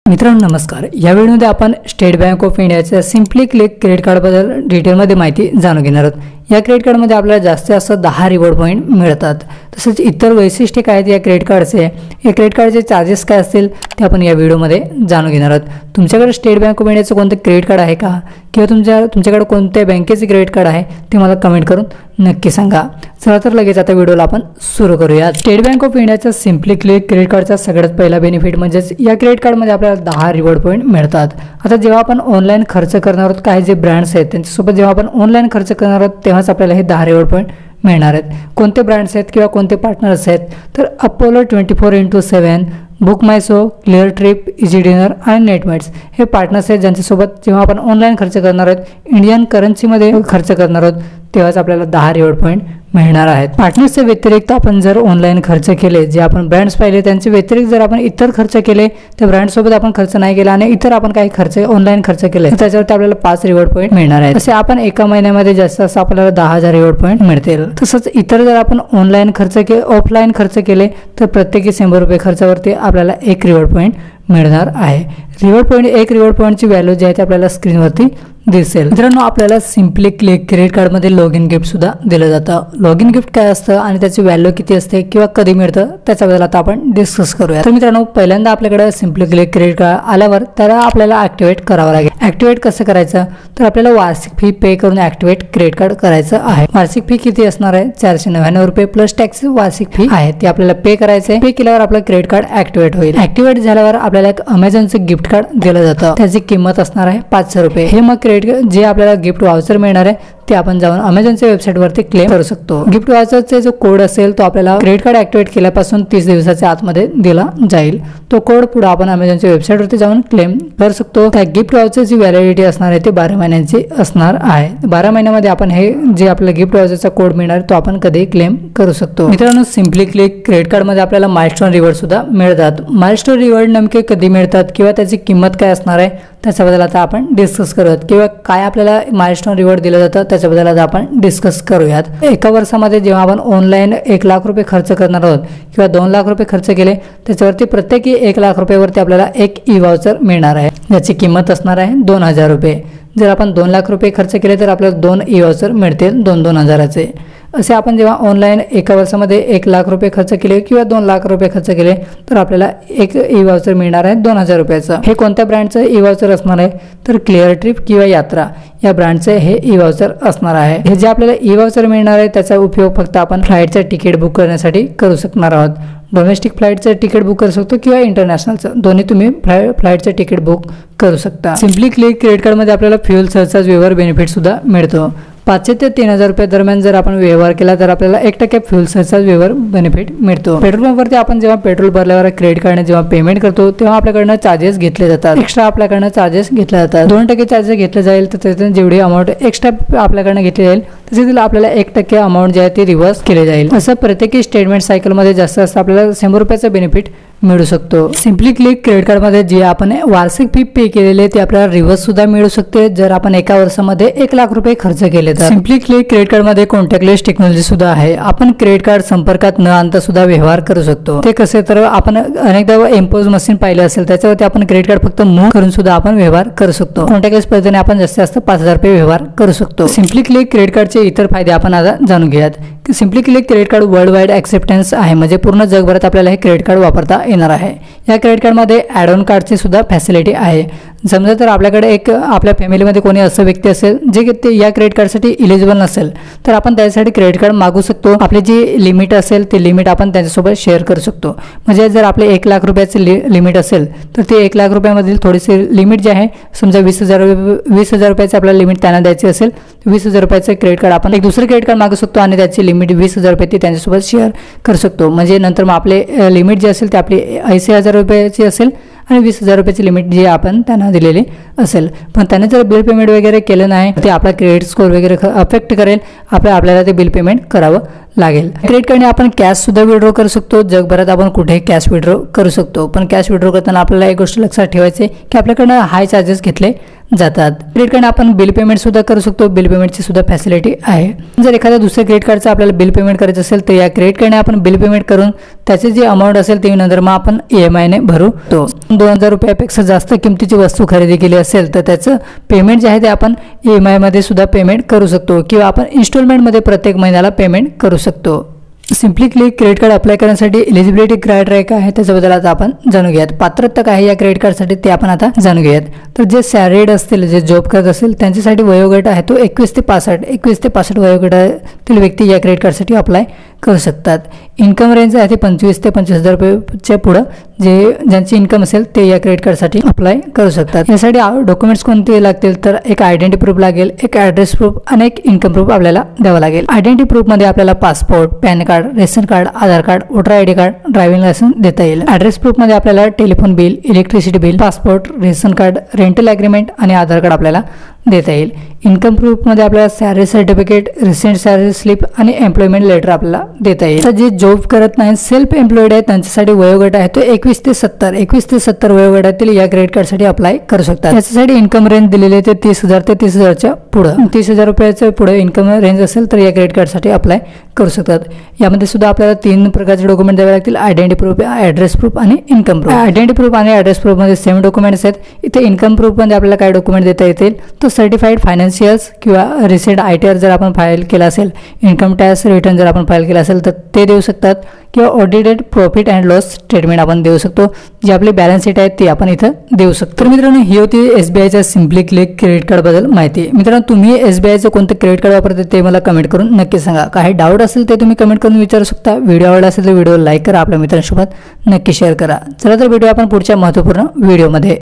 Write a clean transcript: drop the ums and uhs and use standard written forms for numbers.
मित्रांनो नमस्कार। या व्हिडिओमध्ये आपण स्टेट बँक ऑफ इंडियाच्या सिम्पली क्लिक क्रेडिट कार्डबद्दल डिटेलमध्ये माहिती जाणून घेणार आहोत। या क्रेडिट कार्डमध्ये आपल्याला जास्तीत जास्त 10 रिवॉर्ड पॉईंट मिळतात। तसेच इतर वैशिष्ट्ये काय आहेत या क्रेडिट कार्डचे, या क्रेडिट कार्डचे चार्जेस काय असतील ते आपण या व्हिडिओमध्ये जाणून घेणार आहोत। तुमच्याकडे स्टेट बँक ऑफ इंडियाचं कोणतं क्रेडिट कार्ड आहे का, किंवा तुमच्याकडे कोणत्या बँकेचे क्रेडिट कार्ड आहे ते मला कमेंट करून नक्की सांगा। चला तर लगेच आता व्हिडिओला आपण सुरू करूया। स्टेट बँक ऑफ इंडियाच्या सिम्पली क्लिक क्रेडिट कार्डचा सगळ्यात पहिला बेनिफिट म्हणजेच या क्रेडिट कार्डमध्ये आपल्याला 10 रिवॉर्ड पॉईंट मिळतात। आता जेव्हा आपण ऑनलाईन खर्च करणार आहोत, काही जे ब्रँड्स आहेत त्यांच्यासोबत जेव्हा आपण ऑनलाईन खर्च करणार आहोत तेव्हाच आपल्याला हे 10 रिवॉर्ड पॉईंट मिळणार आहेत। कोणते ब्रँड्स आहेत किंवा कोणते पार्टनर्स आहेत तर Apollo 24x7, Book My Show, Cleartrip, EazyDiner आणि नेटमेट्स हे पार्टनर्स आहेत ज्यांच्यासोबत जेव्हा आपण ऑनलाईन खर्च करणार आहोत, इंडियन करन्सीमध्ये खर्च करणार आहोत तेव्हाच आपल्याला 10 रिवॉर्ड पॉईंट मिळणार आहेत। पार्टनर्सच्या व्यतिरिक्त आपण जर ऑनलाईन खर्च केले, जे आपण ब्रँड्स पाहिले त्यांच्या व्यतिरिक्त जर आपण इतर खर्च केले, त्या ब्रँडसोबत आपण खर्च नाही केला आणि इतर आपण काही खर्च ऑनलाईन खर्च केले तर त्याच्यावरती आपल्याला 5 रिवॉर्ड पॉईंट मिळणार आहेत। असे आपण एका महिन्यामध्ये जास्त असं आपल्याला 10,000 रिवॉर्ड पॉईंट मिळतील। तसंच इतर जर आपण ऑनलाईन खर्च ऑफलाईन खर्च केले तर प्रत्येकी 100 रुपये खर्चावरती आपल्याला 1 रिवॉर्ड पॉईंट मिळणार आहे। रिवॉर्ड पॉईंट 1 रिवॉर्ड पॉईंटची व्हॅल्यू जी आहे ते आपल्याला स्क्रीनवरती दिसेल। मित्रांनो आपल्याला सिम्पली क्लिक क्रेडिट कार्डमध्ये लॉग इन गिफ्ट सुद्धा दिलं जातं। लॉग इन गिफ्ट काय असतं आणि त्याची व्हॅल्यू किती असते किंवा कधी मिळतं त्याच्याबद्दल आता आपण डिस्कस करूया। तर मित्रांनो पहिल्यांदा आपल्याकडे सिम्पली क्लिक क्रेडिट कार्ड आल्यावर त्याला आपल्याला ऍक्टिव्हेट करावं लागेल। ऍक्टिव्हेट कसं करायचं तर आपल्याला वार्षिक फी पे करून ऍक्टिव्हेट क्रेडिट कार्ड करायचं आहे। वार्षिक फी किती असणार आहे 499 रुपये प्लस टॅक्स वार्षिक फी आहे ती आपल्याला पे करायचं आहे। पे केल्यावर आपलं क्रेडिट कार्ड ऍक्टिव्हेट होईल। ऍक्टिव्हेट झाल्यावर आपल्याला एक अमेझॉनचं गिफ्ट कार्ड दिलं जातं, त्याची किंमत असणार आहे 500 रुपये। हे मग जे आपल्याला गिफ्ट वाउचर मिळणार आहे ते आपण जाऊन अमेझॉनच्या वेबसाईटवरती क्लेम करू शकतो। गिफ्ट वाउचरचा जो कोड असेल तो आपल्याला क्रेडिट कार्ड ऍक्टिव्हेट केल्यापासून 30 दिवसाच्या आतमध्ये दिला जाईल। तो कोड पुढे आपण अमेझॉनच्या वेबसाईटवरती जाऊन क्लेम करू शकतो। त्या गिफ्ट वाउचरची व्हॅलिडिटी असणार आहे ते 12 महिन्यांची असणार आहे। 12 महिन्यामध्ये आपण हे जे आपल्याला गिफ्ट वाउचरचा कोड मिळणार तो आपण कधी क्लेम करू शकतो। मित्रांनो सिम्पली क्लिक क्रेडिट कार्डमध्ये आपल्याला माइलस्टोन रिवॉर्ड सुद्धा मिळतात। माइलस्टोन रिवॉर्ड नेमके कधी मिळतात किंवा त्याची किंमत काय असणार आहे त्याच्याबद्दल आता आपण डिस्कस करूयात, किंवा काय आपल्याला माइलस्टोन रिवॉर्ड दिलं जातं त्याच्याबद्दल आता आपण डिस्कस करूयात। एका वर्षामध्ये जेव्हा आपण ऑनलाईन 1 लाख रुपये खर्च करणार आहोत किंवा 2 लाख रुपये खर्च केले त्याच्यावरती प्रत्येकी 1 लाख रुपयावरती आपल्याला एक ई वाउचर मिळणार आहे, ज्याची किंमत असणार आहे 2000 रुपये। जर आपण 2 लाख रुपये खर्च केले तर आपल्याला 2 ई वाउचर मिळतील 2-2 हजाराचे। असे आपण जेव्हा ऑनलाईन एका वर्षामध्ये 1 लाख रुपये खर्च केले किंवा 2 लाख रुपये खर्च केले तर आपल्याला एक ई वाउचर मिळणार आहे 2000 रुपयाचं। हे कोणत्या ब्रँडचं ई वाउचर असणार आहे तर क्लिअर ट्रिप किंवा यात्रा या ब्रँडचे हे ई वाउचर असणार आहे। हे जे आपल्याला ई वाउचर मिळणार आहे त्याचा उपयोग फक्त आपण फ्लाईटचं तिकीट बुक करण्यासाठी करू शकणार आहोत। डोमेस्टिक फ्लाईटचं तिकीट बुक करू शकतो किंवा इंटरनॅशनलचं, दोन्ही तुम्ही फ्लाईटचं तिकीट बुक करू शकता। सिम्पली क्लिक क्रेडिट कार्डमध्ये आपल्याला फ्युएल सरचार्ज व्यवहार बेनिफिट सुद्धा मिळतो। 500 ते 3000 रुपये दरम्यान जर आपण व्यवहार केला तर आपल्याला 1% फ्युएल सरचार्ज व्यवहार बेनिफिट मिळतो। पेट्रोल पंपवरती आपण जेव्हा पेट्रोल भरल्यावर क्रेडिट कार्डने जेव्हा पेमेंट करतो तेव्हा आपल्याकडनं चार्जेस घेतले जातात, एक्स्ट्रा आपल्याकडनं चार्जेस घेतले जातात। 2% चार्जेस घेतले जाईल तर त्यातून जेवढी अमाऊंट एक्स्ट्रा आपल्याकडनं घेतली जाईल त्याच्यातील आपल्याला 1% अमाऊंट जे आहे ते रिव्हर्स केले जाईल। असं प्रत्येकी स्टेटमेंट सायकलमध्ये जास्त जास्त आपल्याला 100 रुपयाचं बेनिफिट मिळू शकतो। सिम्पली क्लिक क्रेडिट कार्डमध्ये जे आपण वार्षिक फी पे केलेले ते आपल्याला रिव्हर्स सुद्धा मिळू शकते जर आपण एका वर्षामध्ये 1 लाख रुपये खर्च केले तर। सिम्पली क्लिक क्रेडिट कार्डमध्ये कॉन्टॅक्टलेस टेक्नॉलॉजी सुद्धा आहे। आपण क्रेडिट कार्ड संपर्कात न आणता सुद्धा व्यवहार करू शकतो। ते कसे तर आपण अनेकदा एम्पोज मशीन पाहिले असेल त्याच्यावरती आपण क्रेडिट कार्ड फक्त मूव्ह करून सुद्धा आपण व्यवहार करू शकतो। कॉन्टॅक्टलेस पद्धतीने आपण जास्तीत जास्त 5000 रुपये व्यवहार करू शकतो। सिम्पली क्लिक क्रेडिट कार्डचे इतर फायदे आपण आता जाणून घेऊयात। Simply click credit card world wide acceptance आहे, म्हणजे पूर्ण जगभरात आपल्याला हे क्रेडिट कार्ड वापरता येणार आहे। या क्रेडिट कार्डमध्ये ॲड ऑन कार्डची सुद्धा फॅसिलिटी आहे। समजा तर आपल्याकडे आपल्या फॅमिलीमध्ये कोणी असं व्यक्ती असेल जे या क्रेडिट कार्डसाठी इलिजिबल नसेल तर आपण त्यासाठी क्रेडिट कार्ड मागू शकतो। आपली जी लिमिट असेल ते लिमिट आपण त्यांच्यासोबत शेअर करू शकतो। म्हणजे जर आपले 1 लाख रुपयाचे लिमिट असेल तर ते 1 लाख रुपयामधील थोडीशी लिमिट जे आहे समजा 20,000 रुपयाचे आपल्याला लिमिट त्यांना द्यायची असेल 20,000 रुपयाचं क्रेडिट कार्ड आपण एक दुसरं क्रेडिट कार्ड मागू शकतो आणि त्याची लिमिट 20,000 रुपये ती त्यांच्यासोबत शेअर करू शकतो। म्हणजे नंतर मग आपले लिमिट जे असेल ते आपली 80,000 रुपयाची असेल आणि 20,000 रुपयाची लिमिट जी आपण त्यांना दिलेली असेल। पण त्याने जर बिल पेमेंट वगैरे केलं नाही ते आपला क्रेडिट स्कोर वगैरे अफेक्ट करेल, आपल्याला ते बिल पेमेंट करावं लागेल। क्रेडिट कार्डने आपण कॅश सुद्धा विड्रॉ करू शकतो, जगभरात आपण कुठेही कॅश विड्रॉ करू शकतो। पण कॅश विड्रॉ करताना आपल्याला एक गोष्ट लक्षात ठेवायची आहे की आपल्याकडनं हाय चार्जेस घेतले जातात। क्रेडिट कार्डने आपण बिल पेमेंट सुद्धा करू शकतो, बिल पेमेंटची सुद्धा फॅसिलिटी आहे। जर एखाद्या दुसऱ्या क्रेडिट कार्डचं आपल्याला बिल पेमेंट करायचं असेल तर या क्रेडिट कार्डने आपण बिल पेमेंट करून त्याची जी अमाऊंट असेल ती नंतर मग आपण EMI ने भरू तो। 2000 रुपयापेक्षा जास्त किमतीची वस्तू खरेदी केली असेल तर त्याचं पेमेंट जे आहे ते आपण EMI मध्ये सुद्धा पेमेंट करू शकतो किंवा आपण इन्स्टॉलमेंटमध्ये प्रत्येक महिन्याला पेमेंट करू शकतो। Simply click credit card apply करण्यासाठी एलिजिबिलिटी क्रायटेरिया काय आहे त्याच्याबद्दल आता आपण जाणून घेऊयात। पात्रता काय आहे या क्रेडिट कार्डसाठी ते आपण आता जाणून घेऊयात। तर जे सॅलरीड असतील, जे जॉब करत असतील त्यांच्यासाठी वयोगट आहे तो 21 ते 65 वयोगटातील व्यक्ती या क्रेडिट कार्डसाठी अप्लाय करू शकतात। इन्कम रेंज आहे ते 25 ते 25,000 रुपयाच्या पुढं ज्यांची इन्कम असेल ते या क्रेडिट कार्डसाठी अप्लाय करू शकतात। यासाठी डॉक्युमेंट्स कोणते लागतील तर एक आयडेंटिटी प्रूफ लागेल, एक ॲड्रेस प्रूफ आणि एक इन्कम प्रूफ आपल्याला द्यावं लागेल। आयडेंटिटी प्रूफमध्ये आपल्याला passport, PAN card, ration card, Aadhaar card, voter ID card, driving licence देता येईल। ॲड्रेस प्रूफमध्ये आपल्याला telephone bill, electricity bill, passport, ration card, rental agreement आणि आधार कार्ड आपल्याला देता येईल। इन्कम प्रूफमध्ये आपल्याला salary certificate, recent salary slip आणि एम्प्लॉयमेंट लेटर आपल्याला देता येईल। तर जे जॉब करत नाही, सेल्फ एम्प्लॉईड आहे त्यांच्यासाठी वयोगट आहे तो 21 ते 70 वयोगटातील या क्रेडिट कार्डसाठी अप्लाय करू शकतात। त्याच्यासाठी इन्कम रेंज दिलेली आहे ते 30,000 ते 30,000च्या पुढं, 30,000 रुपयाच्या पुढे इन्कम रेंज असेल तर या क्रेडिट कार्डसाठी अप्लाय करू शकतात। यामध्ये सुद्धा आपल्याला 3 प्रकारचे डॉक्युमेंट द्यावे लागतील, आयडेंटिटी प्रूफ, ॲड्रेस प्रूफ आणि इन्कम प्रूफ। आयडेंटिटी प्रूफ आणि ॲड्रेस प्रूफमध्ये सेम डॉक्युमेंट्स आहेत। इथे इन्कम प्रूफमध्ये आपल्याला काय डॉक्युमेंट देता येतील तर सर्टिफाईड फायनान्शियल्स किंवा रिसेंट ITR जर आपण फाईल केला असेल, इन्कम टॅक्स रिटर्न जर आपण फाईल केला असेल तर ते देऊ शकतात किंवा audited profit and loss statement आपण देऊ शकतो, जी आपली बॅलन्स शीट आहे ती आपण इथं देऊ शकतो। तर मित्रांनो ही होती SBIच्या सिम्पली क्लिक क्रेडिट कार्डबद्दल माहिती। मित्रांनो तुम्ही SBIचं कोणतं क्रेडिट कार्ड वापरते ते मला कमेंट करून नक्की सांगा। काही डाऊट असेल ते तुम्ही कमेंट करून विचारू शकता। व्हिडिओ आवडला असेल तर व्हिडिओ लाईक करा, आपल्या मित्रांसोबत नक्की शेअर करा। चला तर भेटूया आपण पुढच्या महत्त्वपूर्ण व्हिडिओमध्ये।